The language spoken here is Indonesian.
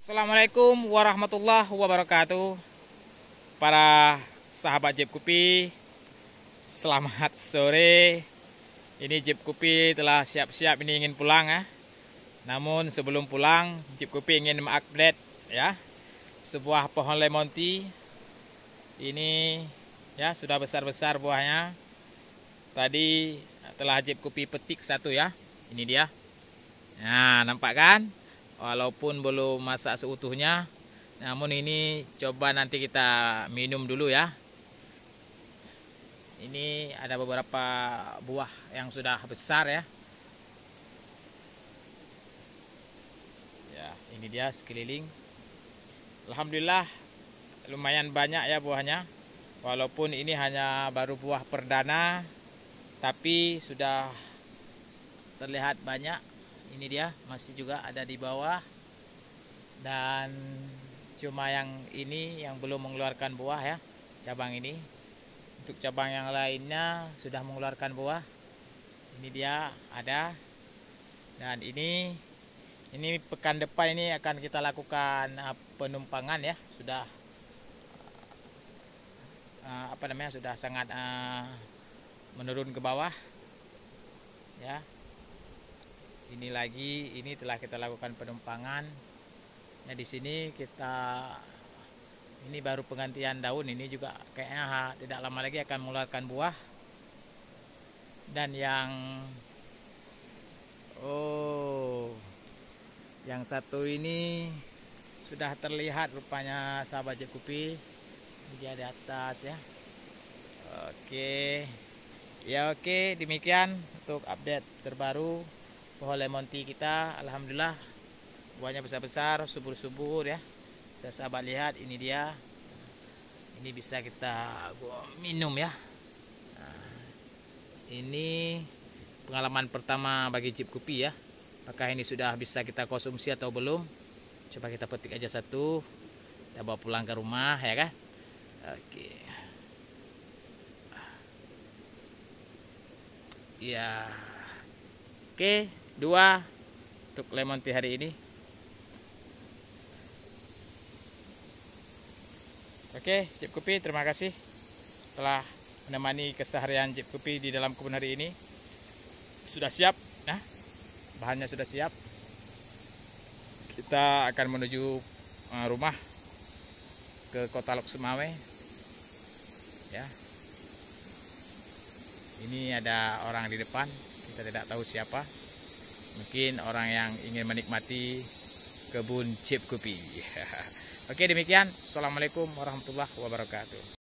Assalamualaikum warahmatullahi wabarakatuh. Para sahabat Jeep Kopi, selamat sore. Ini Jeep Kopi telah siap-siap ini ingin pulang ya. Namun sebelum pulang, Jeep Kopi ingin mengupdate ya, sebuah pohon lemon tea. Ini ya sudah besar-besar buahnya. Tadi telah Jeep Kopi petik satu ya. Ini dia. Nah, nampak kan? Walaupun belum masak seutuhnya, namun ini coba nanti kita minum dulu ya. Ini ada beberapa buah yang sudah besar ya. Ya, ini dia sekeliling. Alhamdulillah lumayan banyak ya buahnya. Walaupun ini hanya baru buah perdana, tapi sudah terlihat banyak. Ini dia, masih juga ada di bawah. Dan cuma yang ini yang belum mengeluarkan buah ya, cabang ini. Untuk cabang yang lainnya sudah mengeluarkan buah. Ini dia ada. Dan ini pekan depan ini akan kita lakukan penumpangan ya. Sudah sudah sangat menurun ke bawah ya. Ini lagi, ini telah kita lakukan penumpangan. Nah, di sini ini baru penggantian daun, ini juga kayaknya tidak lama lagi akan mengeluarkan buah. Dan yang satu ini sudah terlihat rupanya sahabat Jeep Kopi. Ini dia di atas ya. Oke. Ya oke, demikian untuk update terbaru pohon lemon tea kita. Alhamdulillah buahnya besar-besar, subur-subur ya. Bisa sahabat lihat, ini dia. Ini bisa kita minum ya. Nah, ini pengalaman pertama bagi Jeep Kopi ya. Apakah ini sudah bisa kita konsumsi atau belum? Coba kita petik aja satu, kita bawa pulang ke rumah ya kan. Oke. Ya. Oke, 2 untuk lemon tea hari ini. Oke, Jeep Kopi, terima kasih telah menemani keseharian Jeep Kopi di dalam kebun hari ini. Sudah siap, nah, bahannya sudah siap. Kita akan menuju rumah ke Kota Lok Sumawe. Ya, ini ada orang di depan. Kita tidak tahu siapa. Mungkin orang yang ingin menikmati kebun Jeep Kopi. Oke, demikian. Assalamualaikum warahmatullahi wabarakatuh.